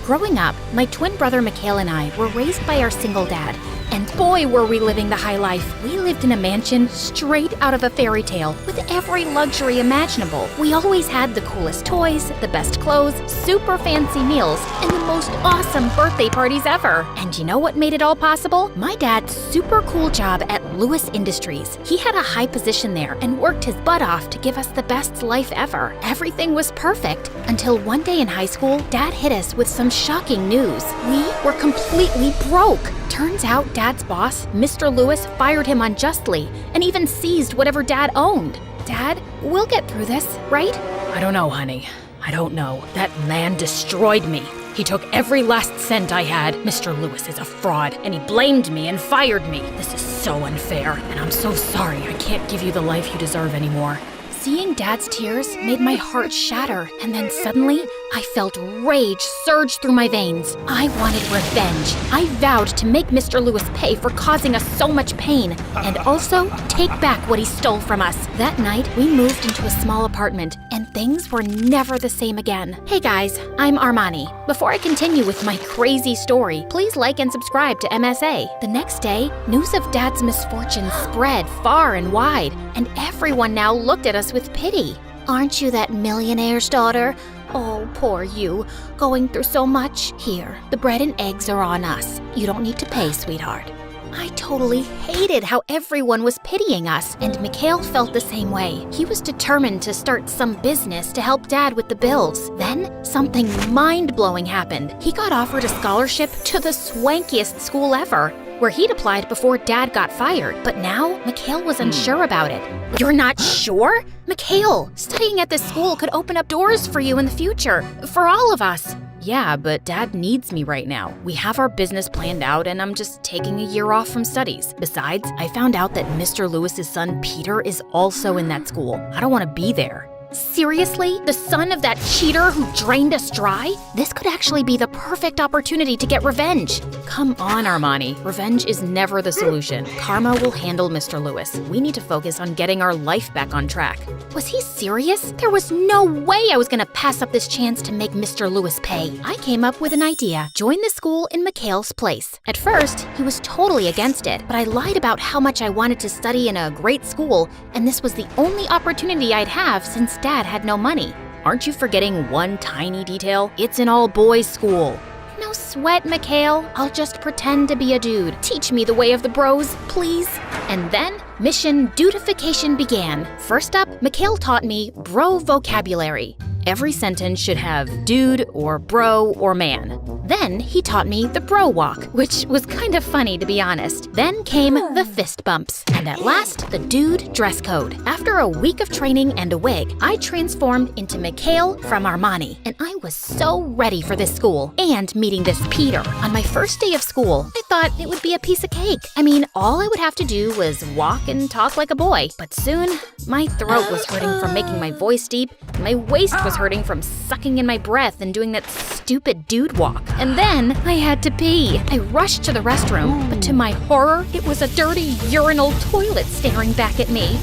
Growing up, my twin brother Mikhail and I were raised by our single dad. And boy, were we living the high life. We lived in a mansion straight out of a fairy tale with every luxury imaginable. We always had the coolest toys, the best clothes, super fancy meals, and the most awesome birthday parties ever. And you know what made it all possible? My dad's super cool job at Lewis Industries. He had a high position there and worked his butt off to give us the best life ever. Everything was perfect until one day in high school, Dad hit us with some shocking news. We were completely broke. Turns out Dad's boss, Mr. Lewis, fired him unjustly and even seized whatever Dad owned. Dad, we'll get through this, right? I don't know, honey. I don't know. That man destroyed me. He took every last cent I had. Mr. Lewis is a fraud, and he blamed me and fired me. This is so unfair, and I'm so sorry I can't give you the life you deserve anymore. Seeing Dad's tears made my heart shatter, and then suddenly, I felt rage surge through my veins. I wanted revenge. I vowed to make Mr. Lewis pay for causing us so much pain, and also take back what he stole from us. That night, we moved into a small apartment, and things were never the same again. Hey guys, I'm Armani. Before I continue with my crazy story, please like and subscribe to MSA. The next day, news of Dad's misfortune spread far and wide, and everyone now looked at us with pity. Aren't you that millionaire's daughter? Oh, poor you, going through so much. Here, the bread and eggs are on us. You don't need to pay, sweetheart. I totally hated how everyone was pitying us, and Mikhail felt the same way. He was determined to start some business to help Dad with the bills. Then, something mind-blowing happened. He got offered a scholarship to the swankiest school ever, where he'd applied before Dad got fired. But now, Mikhail was unsure about it. You're not sure? Mikhail, studying at this school could open up doors for you in the future, for all of us. Yeah, but Dad needs me right now. We have our business planned out, and I'm just taking a year off from studies. Besides, I found out that Mr. Lewis's son, Peter, is also in that school. I don't want to be there. Seriously? The son of that cheater who drained us dry? This could actually be the perfect opportunity to get revenge. Come on, Armani. Revenge is never the solution. Karma will handle Mr. Lewis. We need to focus on getting our life back on track. Was he serious? There was no way I was gonna pass up this chance to make Mr. Lewis pay. I came up with an idea. Join the school in Mikhail's place. At first, he was totally against it, but I lied about how much I wanted to study in a great school, and this was the only opportunity I'd have since Dad had no money. Aren't you forgetting one tiny detail? It's an all-boys school. No sweat, Mikhail. I'll just pretend to be a dude. Teach me the way of the bros, please. And then, mission dudification began. First up, Mikhail taught me bro vocabulary. Every sentence should have dude or bro or man. Then he taught me the bro walk, which was kind of funny to be honest. Then came the fist bumps, and at last, the dude dress code. After a week of training and a wig, I transformed into Mikhail from Armani, and I was so ready for this school and meeting this Peter. On my first day of school, I thought it would be a piece of cake. I mean, all I would have to do was walk and talk like a boy. But soon, my throat was hurting from making my voice deep, and my waist was hurting from sucking in my breath and doing that stupid dude walk. And then I had to pee. I rushed to the restroom, but to my horror, it was a dirty urinal toilet staring back at me.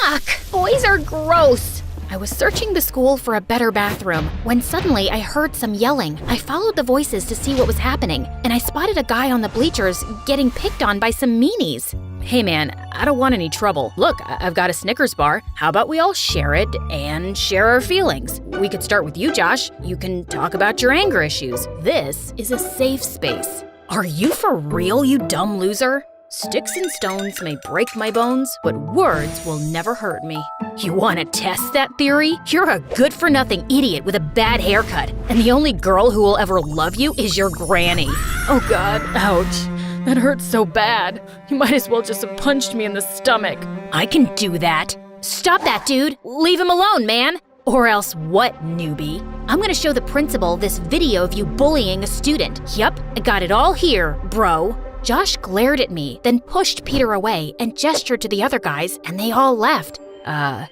Yuck! Boys are gross! I was searching the school for a better bathroom when suddenly I heard some yelling. I followed the voices to see what was happening, and I spotted a guy on the bleachers getting picked on by some meanies. Hey man, I don't want any trouble. Look, I've got a Snickers bar. How about we all share it and share our feelings? We could start with you, Josh. You can talk about your anger issues. This is a safe space. Are you for real, you dumb loser? Sticks and stones may break my bones, but words will never hurt me. You want to test that theory? You're a good-for-nothing idiot with a bad haircut, and the only girl who will ever love you is your granny. Oh God, ouch. That hurts so bad. You might as well just have punched me in the stomach. I can do that. Stop that, dude. Leave him alone, man. Or else what, newbie? I'm gonna show the principal this video of you bullying a student. Yup, I got it all here, bro. Josh glared at me, then pushed Peter away and gestured to the other guys, and they all left.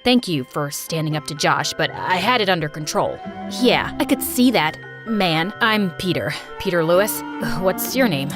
Thank you for standing up to Josh, but I had it under control. Yeah, I could see that. Man, I'm Peter. Peter Lewis. What's your name?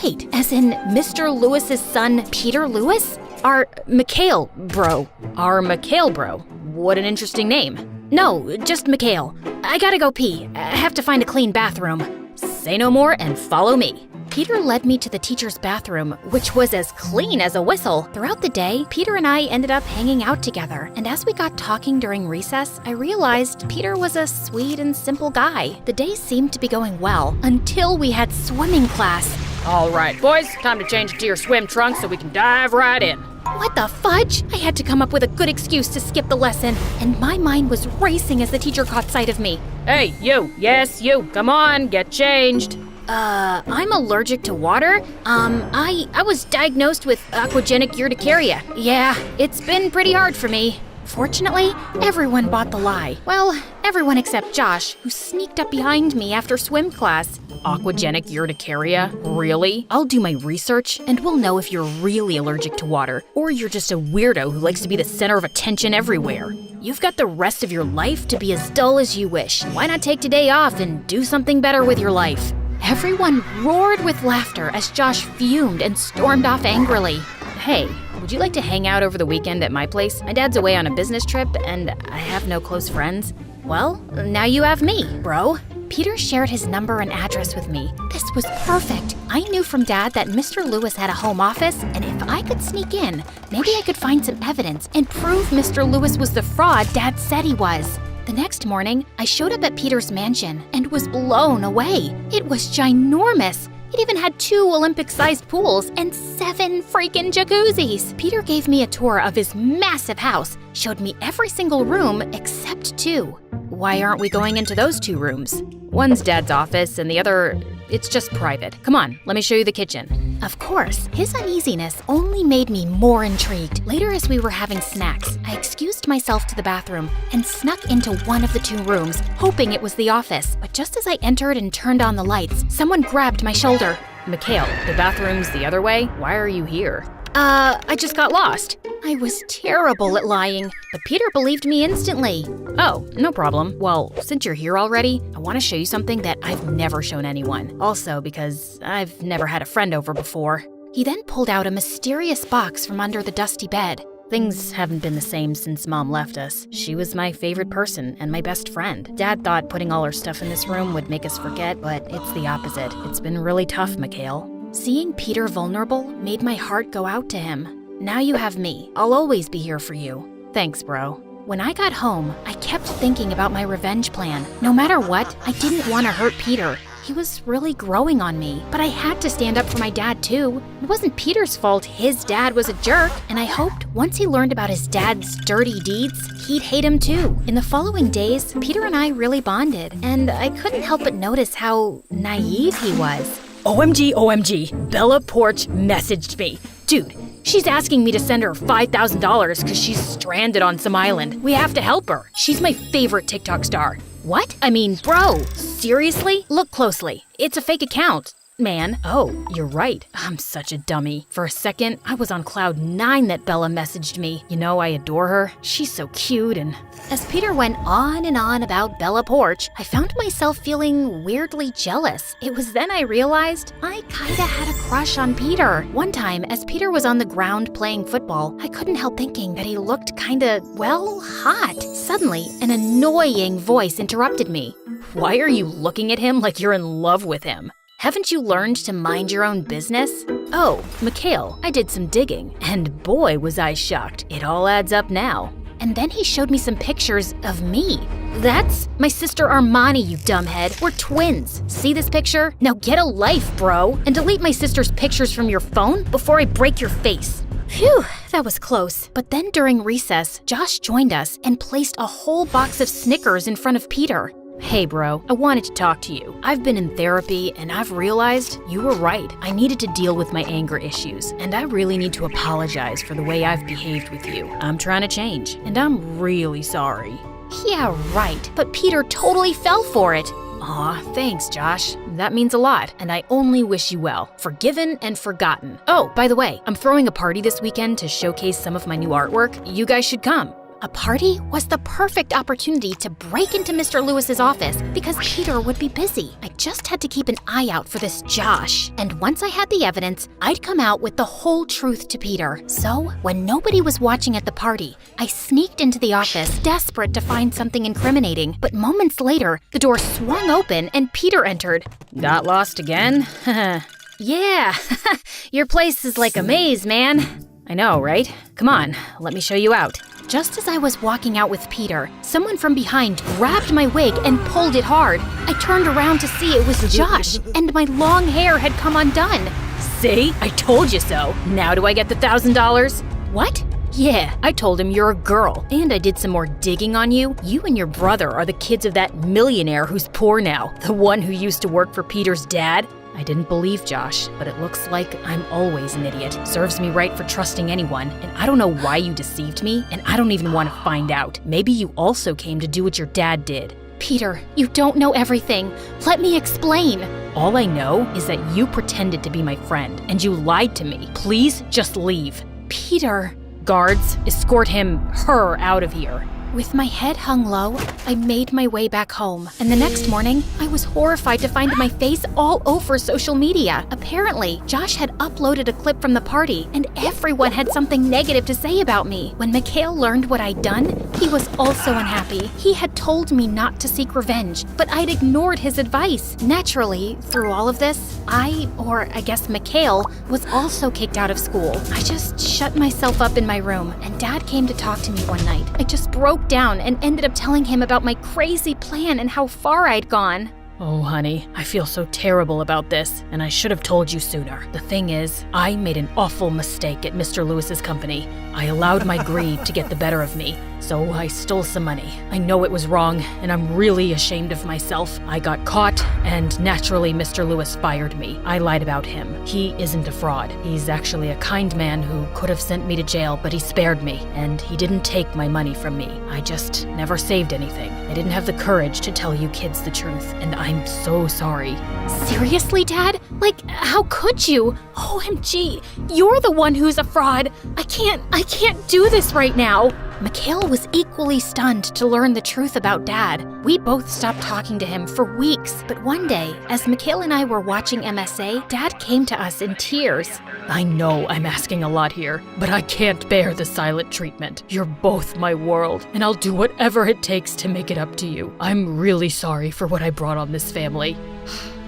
Wait, as in Mr. Lewis's son, Peter Lewis? Our Mikhail bro. Our Mikhail bro. What an interesting name. No, just Mikhail. I gotta go pee. I have to find a clean bathroom. say no more and follow me. Peter led me to the teacher's bathroom, which was as clean as a whistle. Throughout the day, Peter and I ended up hanging out together. And as we got talking during recess, I realized Peter was a sweet and simple guy. The day seemed to be going well until we had swimming class. All right, boys, time to change into your swim trunks so we can dive right in. What the fudge? I had to come up with a good excuse to skip the lesson, and my mind was racing as the teacher caught sight of me. Hey, you. Yes, you. Come on, get changed. I'm allergic to water. I was diagnosed with aquagenic urticaria. Yeah, it's been pretty hard for me. Fortunately, everyone bought the lie. Well, everyone except Josh, who sneaked up behind me after swim class. Aquagenic urticaria? Really? I'll do my research and we'll know if you're really allergic to water or you're just a weirdo who likes to be the center of attention everywhere. You've got the rest of your life to be as dull as you wish. Why not take today off and do something better with your life? Everyone roared with laughter as Josh fumed and stormed off angrily. Hey, would you like to hang out over the weekend at my place? My dad's away on a business trip and I have no close friends. Well, now you have me, bro. Peter shared his number and address with me. This was perfect. I knew from Dad that Mr. Lewis had a home office, and if I could sneak in, maybe I could find some evidence and prove Mr. Lewis was the fraud Dad said he was. The next morning, I showed up at Peter's mansion and was blown away. It was ginormous. It even had 2 Olympic-sized pools and 7 freaking jacuzzis. Peter gave me a tour of his massive house, showed me every single room except 2. Why aren't we going into those 2 rooms? One's Dad's office and the other, it's just private. Come on, let me show you the kitchen. Of course, his uneasiness only made me more intrigued. Later, as we were having snacks, I excused myself to the bathroom and snuck into one of the 2 rooms, hoping it was the office. But just as I entered and turned on the lights, someone grabbed my shoulder. Mikhail, the bathroom's the other way. Why are you here? I just got lost. I was terrible at lying, but Peter believed me instantly. Oh, no problem. Well, since you're here already, I want to show you something that I've never shown anyone. Also, because I've never had a friend over before. He then pulled out a mysterious box from under the dusty bed. Things haven't been the same since Mom left us. She was my favorite person and my best friend. Dad thought putting all her stuff in this room would make us forget, but it's the opposite. It's been really tough, Mikhail. Seeing Peter vulnerable made my heart go out to him. Now you have me. I'll always be here for you. Thanks, bro. When I got home, I kept thinking about my revenge plan. No matter what, I didn't want to hurt Peter. He was really growing on me, but I had to stand up for my dad too. It wasn't Peter's fault his dad was a jerk, and I hoped once he learned about his dad's dirty deeds, he'd hate him too. In the following days, Peter and I really bonded, and I couldn't help but notice how naive he was. OMG, Bella Porch messaged me. Dude, she's asking me to send her $5,000 because she's stranded on some island. We have to help her. She's my favorite TikTok star. What? I mean, bro, seriously? Look closely. It's a fake account. Man, oh, you're right. I'm such a dummy. For a second, I was on cloud 9 that Bella messaged me. You know, I adore her. She's so cute and... As Peter went on and on about Bella Porch, I found myself feeling weirdly jealous. It was then I realized I kinda had a crush on Peter. One time, as Peter was on the ground playing football, I couldn't help thinking that he looked kinda, well, hot. Suddenly, an annoying voice interrupted me. Why are you looking at him like you're in love with him? Haven't you learned to mind your own business? Oh, Mikhail, I did some digging, and boy was I shocked. It all adds up now. And then he showed me some pictures of me. That's my sister Armani, you dumbhead. We're twins. See this picture? Now get a life, bro, and delete my sister's pictures from your phone before I break your face. Phew, that was close. But then during recess, Josh joined us and placed a whole box of Snickers in front of Peter. Hey bro, I wanted to talk to you. I've been in therapy and I've realized you were right. I needed to deal with my anger issues and I really need to apologize for the way I've behaved with you. I'm trying to change and I'm really sorry. Yeah, right. But Peter totally fell for it. Aw, thanks Josh. That means a lot and I only wish you well. Forgiven and forgotten. Oh, by the way, I'm throwing a party this weekend to showcase some of my new artwork. You guys should come. A party was the perfect opportunity to break into Mr. Lewis's office because Peter would be busy. I just had to keep an eye out for this Josh. And once I had the evidence, I'd come out with the whole truth to Peter. So, when nobody was watching at the party, I sneaked into the office, desperate to find something incriminating. But moments later, the door swung open and Peter entered. Got lost again? Yeah, your place is like a maze, man. I know, right? Come on, let me show you out. Just as I was walking out with Peter, someone from behind grabbed my wig and pulled it hard. I turned around to see it was Josh, and my long hair had come undone. See? I told you so. Now do I get the $1,000? What? Yeah, I told him you're a girl, and I did some more digging on you. You and your brother are the kids of that millionaire who's poor now, the one who used to work for Peter's dad. I didn't believe Josh, but it looks like I'm always an idiot. Serves me right for trusting anyone, and I don't know why you deceived me, and I don't even want to find out. Maybe you also came to do what your dad did. Peter, you don't know everything. Let me explain. All I know is that you pretended to be my friend, and you lied to me. Please just leave. Peter. Guards, escort her out of here. With my head hung low, I made my way back home. And the next morning, I was horrified to find my face all over social media. Apparently, Josh had uploaded a clip from the party, and everyone had something negative to say about me. When Mikhail learned what I'd done, he was also unhappy. He had told me not to seek revenge, but I'd ignored his advice. Naturally, through all of this, I guess Mikhail, was also kicked out of school. I just shut myself up in my room, and Dad came to talk to me one night. I just broke down and ended up telling him about my crazy plan and how far I'd gone. Oh, honey, I feel so terrible about this, and I should have told you sooner. The thing is, I made an awful mistake at Mr. Lewis's company. I allowed my greed to get the better of me, so I stole some money. I know it was wrong, and I'm really ashamed of myself. I got caught, and naturally Mr. Lewis fired me. I lied about him. He isn't a fraud. He's actually a kind man who could have sent me to jail, but he spared me, and he didn't take my money from me. I just never saved anything. I didn't have the courage to tell you kids the truth, and I'm so sorry. Seriously, Dad? Like, how could you? OMG, you're the one who's a fraud. I can't do this right now. Mikhail was equally stunned to learn the truth about Dad. We both stopped talking to him for weeks, but one day, as Mikhail and I were watching MSA, Dad came to us in tears. I know I'm asking a lot here, but I can't bear the silent treatment. You're both my world, and I'll do whatever it takes to make it up to you. I'm really sorry for what I brought on this family.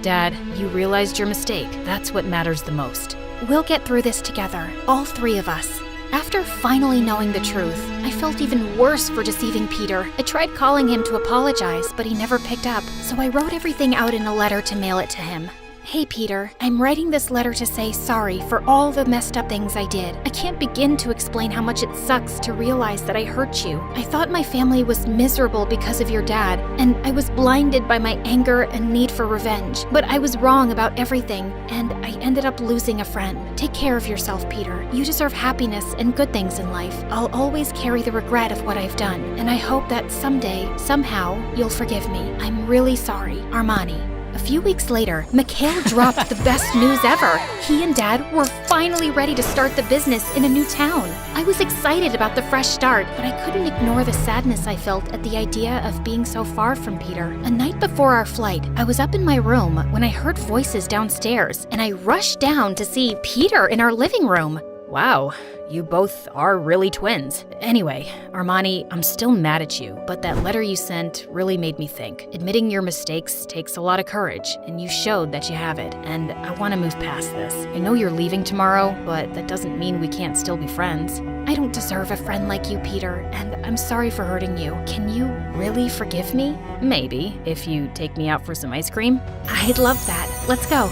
Dad, you realized your mistake. That's what matters the most. We'll get through this together, all three of us. After finally knowing the truth, I felt even worse for deceiving Peter. I tried calling him to apologize, but he never picked up, so I wrote everything out in a letter to mail it to him. Hey Peter, I'm writing this letter to say sorry for all the messed up things I did. I can't begin to explain how much it sucks to realize that I hurt you. I thought my family was miserable because of your dad, and I was blinded by my anger and need for revenge. But I was wrong about everything, and I ended up losing a friend. Take care of yourself, Peter. You deserve happiness and good things in life. I'll always carry the regret of what I've done, and I hope that someday, somehow, you'll forgive me. I'm really sorry. Armani. A few weeks later, Mikhail dropped the best news ever. He and Dad were finally ready to start the business in a new town. I was excited about the fresh start, but I couldn't ignore the sadness I felt at the idea of being so far from Peter. A night before our flight, I was up in my room when I heard voices downstairs, and I rushed down to see Peter in our living room. Wow, you both are really twins. Anyway, Armani, I'm still mad at you, but that letter you sent really made me think. Admitting your mistakes takes a lot of courage, and you showed that you have it, and I want to move past this. I know you're leaving tomorrow, but that doesn't mean we can't still be friends. I don't deserve a friend like you, Peter, and I'm sorry for hurting you. Can you really forgive me? Maybe, if you take me out for some ice cream. I'd love that. Let's go.